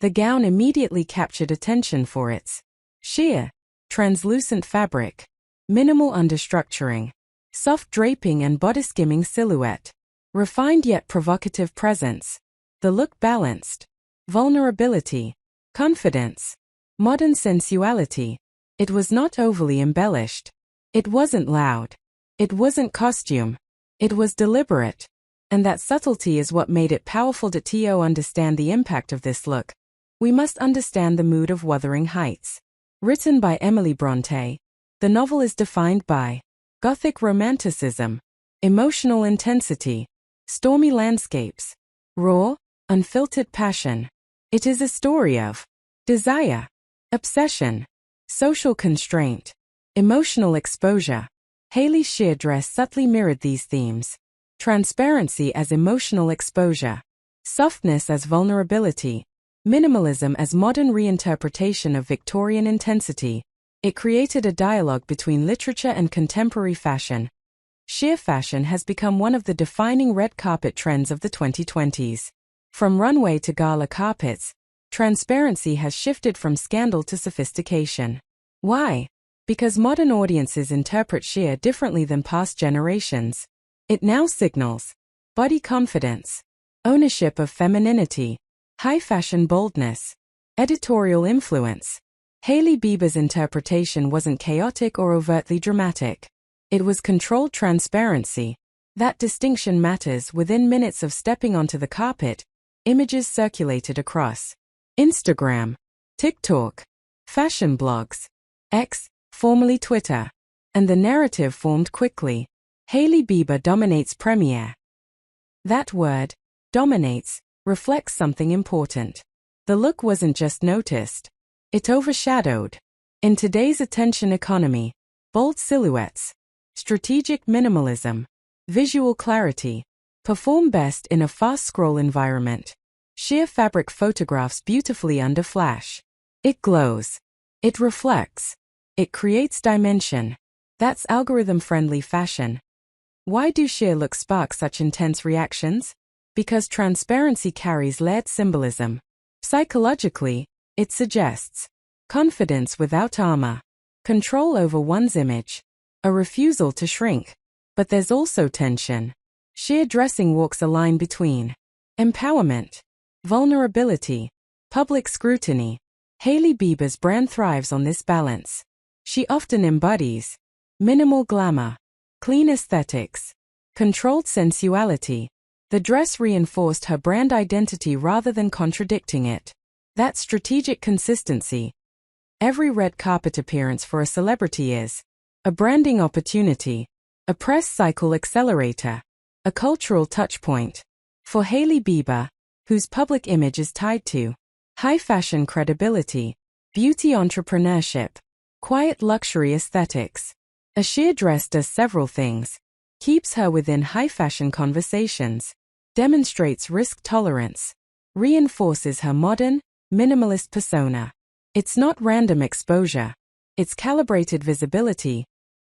The gown immediately captured attention for its sheer, translucent fabric, minimal understructuring, soft draping and bodice-skimming silhouette, refined yet provocative presence. The look balanced vulnerability, confidence, modern sensuality. It was not overly embellished. It wasn't loud. It wasn't costume. It was deliberate. And that subtlety is what made it powerful. To understand the impact of this look, we must understand the mood of Wuthering Heights. Written by Emily Bronte, the novel is defined by Gothic romanticism, emotional intensity, stormy landscapes, raw, unfiltered passion. It is a story of desire, obsession, social constraint, emotional exposure. Hailey's sheer dress subtly mirrored these themes. Transparency as emotional exposure, softness as vulnerability, minimalism as modern reinterpretation of Victorian intensity. It created a dialogue between literature and contemporary fashion. Sheer fashion has become one of the defining red carpet trends of the 2020s. From runway to gala carpets, transparency has shifted from scandal to sophistication. Why? Because modern audiences interpret sheer differently than past generations. It now signals body confidence, ownership of femininity, high fashion boldness, editorial influence. Hailey Bieber's interpretation wasn't chaotic or overtly dramatic. It was controlled transparency. That distinction matters. Within minutes of stepping onto the carpet, images circulated across Instagram, TikTok, fashion blogs, X, formerly Twitter, and the narrative formed quickly. Hailey Bieber dominates premiere. That word, dominates, reflects something important. The look wasn't just noticed. It overshadowed. In today's attention economy, bold silhouettes, strategic minimalism, visual clarity, perform best in a fast-scroll environment. Sheer fabric photographs beautifully under flash. It glows. It reflects. It creates dimension. That's algorithm-friendly fashion. Why do sheer looks spark such intense reactions? Because transparency carries layered symbolism. Psychologically, it suggests confidence without armor, control over one's image, a refusal to shrink. But there's also tension. Sheer dressing walks a line between empowerment, vulnerability, public scrutiny. Hailey Bieber's brand thrives on this balance. She often embodies minimal glamour, clean aesthetics, controlled sensuality. The dress reinforced her brand identity rather than contradicting it. That strategic consistency. Every red carpet appearance for a celebrity is a branding opportunity, a press cycle accelerator, a cultural touchpoint. For Hailey Bieber, whose public image is tied to high fashion credibility, beauty entrepreneurship, quiet luxury aesthetics, a sheer dress does several things. Keeps her within high fashion conversations, demonstrates risk tolerance, reinforces her modern, minimalist persona. It's not random exposure. It's calibrated visibility.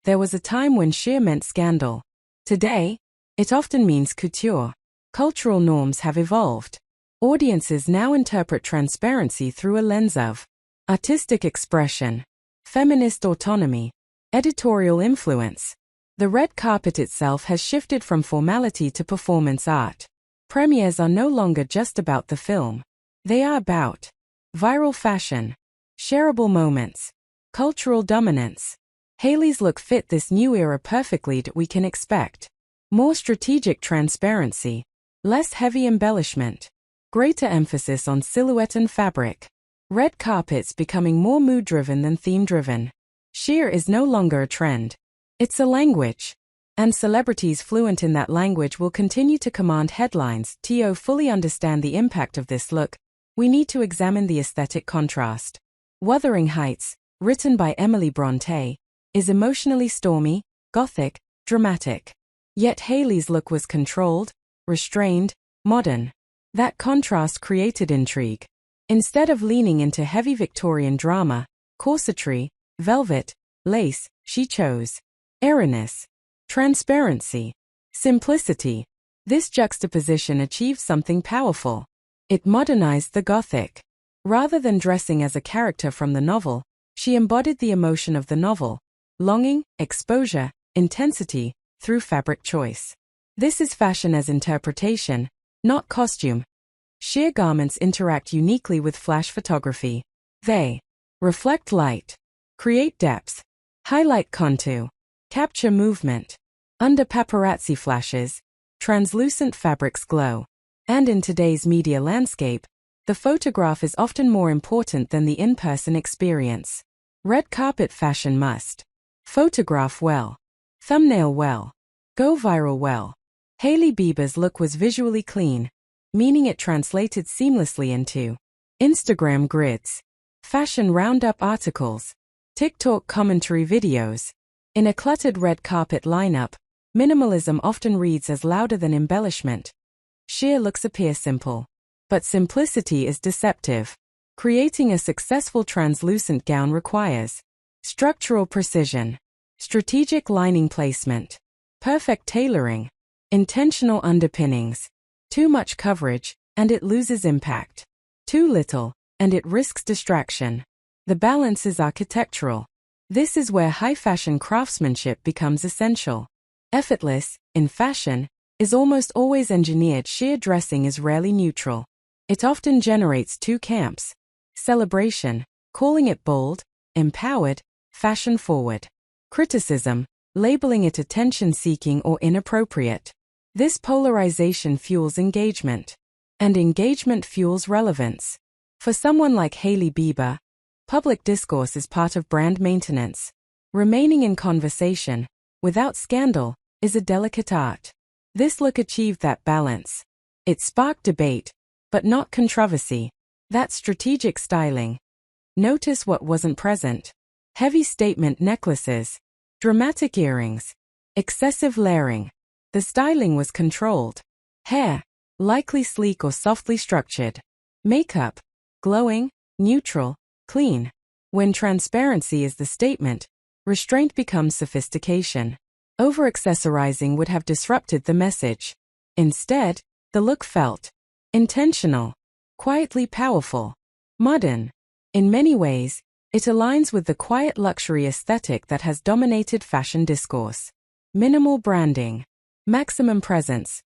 There was a time when sheer meant scandal. Today, it often means couture. Cultural norms have evolved. Audiences now interpret transparency through a lens of artistic expression, feminist autonomy, editorial influence. The red carpet itself has shifted from formality to performance art. Premieres are no longer just about the film. They are about viral fashion, shareable moments, cultural dominance. Hailey's look fit this new era perfectly. We can expect more strategic transparency, less heavy embellishment, greater emphasis on silhouette and fabric. Red carpets becoming more mood-driven than theme-driven. Sheer is no longer a trend. It's a language. And celebrities fluent in that language will continue to command headlines. To fully understand the impact of this look, we need to examine the aesthetic contrast. Wuthering Heights, written by Emily Bronte, is emotionally stormy, gothic, dramatic. Yet Hailey's look was controlled, restrained, modern. That contrast created intrigue. Instead of leaning into heavy Victorian drama, corsetry, velvet, lace, she chose airiness, transparency, simplicity. This juxtaposition achieved something powerful. It modernized the Gothic Rather than dressing as a character from the novel, she embodied the emotion of the novel, longing, exposure, intensity, through fabric choice. This is fashion as interpretation, not costume. Sheer garments interact uniquely with flash photography. They reflect light, create depth, highlight contour, capture movement. Under paparazzi flashes, translucent fabrics glow. And in today's media landscape, the photograph is often more important than the in-person experience. Red carpet fashion must photograph well, thumbnail well, go viral well. Hailey Bieber's look was visually clean, meaning it translated seamlessly into Instagram grids, fashion roundup articles, TikTok commentary videos. In a cluttered red carpet lineup, minimalism often reads as louder than embellishment. Sheer looks appear simple, but simplicity is deceptive. Creating a successful translucent gown requires structural precision, strategic lining placement, perfect tailoring, intentional underpinnings. Too much coverage, and it loses impact. Too little, and it risks distraction. The balance is architectural. This is where high-fashion craftsmanship becomes essential. Effortless, in fashion, is almost always engineered. Sheer dressing is rarely neutral. It often generates two camps. Celebration, calling it bold, empowered, fashion-forward. Criticism, labeling it attention-seeking or inappropriate. This polarization fuels engagement, and engagement fuels relevance. For someone like Hailey Bieber, public discourse is part of brand maintenance. Remaining in conversation, without scandal, is a delicate art. This look achieved that balance. It sparked debate, but not controversy. That's strategic styling. Notice what wasn't present. Heavy statement necklaces, dramatic earrings, excessive layering. The styling was controlled. Hair, likely sleek or softly structured. Makeup, glowing, neutral, clean. When transparency is the statement, restraint becomes sophistication. Over-accessorizing would have disrupted the message. Instead, the look felt intentional, quietly powerful, modern. In many ways, it aligns with the quiet luxury aesthetic that has dominated fashion discourse. Minimal branding. Maximum presence.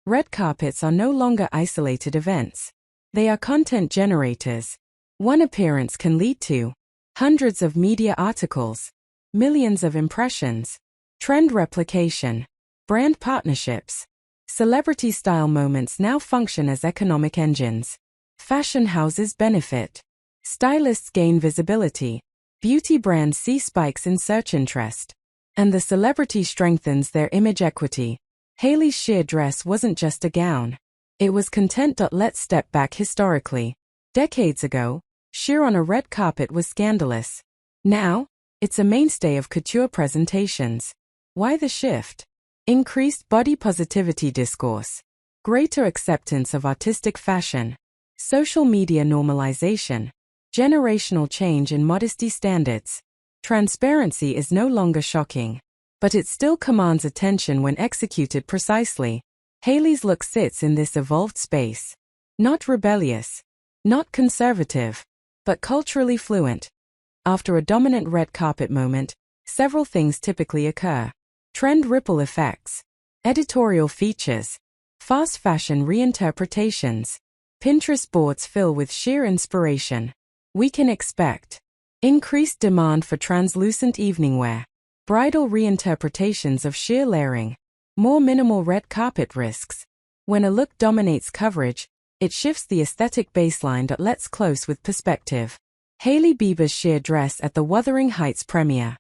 Red carpets are no longer isolated events. They are content generators. One appearance can lead to hundreds of media articles, millions of impressions, trend replication, brand partnerships. Celebrity-style moments now function as economic engines. Fashion houses benefit. Stylists gain visibility. Beauty brands see spikes in search interest. And the celebrity strengthens their image equity. Hailey's sheer dress wasn't just a gown. It was content. Let's step back historically. Decades ago, sheer on a red carpet was scandalous. Now, it's a mainstay of couture presentations. Why the shift? Increased body positivity discourse. Greater acceptance of artistic fashion. Social media normalization. Generational change in modesty standards. Transparency is no longer shocking. But it still commands attention when executed precisely. Hailey's look sits in this evolved space. Not rebellious, not conservative, but culturally fluent. After a dominant red carpet moment, several things typically occur. Trend ripple effects, editorial features, fast fashion reinterpretations. Pinterest boards fill with sheer inspiration. We can expect increased demand for translucent evening wear. Bridal reinterpretations of sheer layering. More minimal red carpet risks. When a look dominates coverage, it shifts the aesthetic baseline. Let's close with perspective. Hailey Bieber's sheer dress at the Wuthering Heights premiere.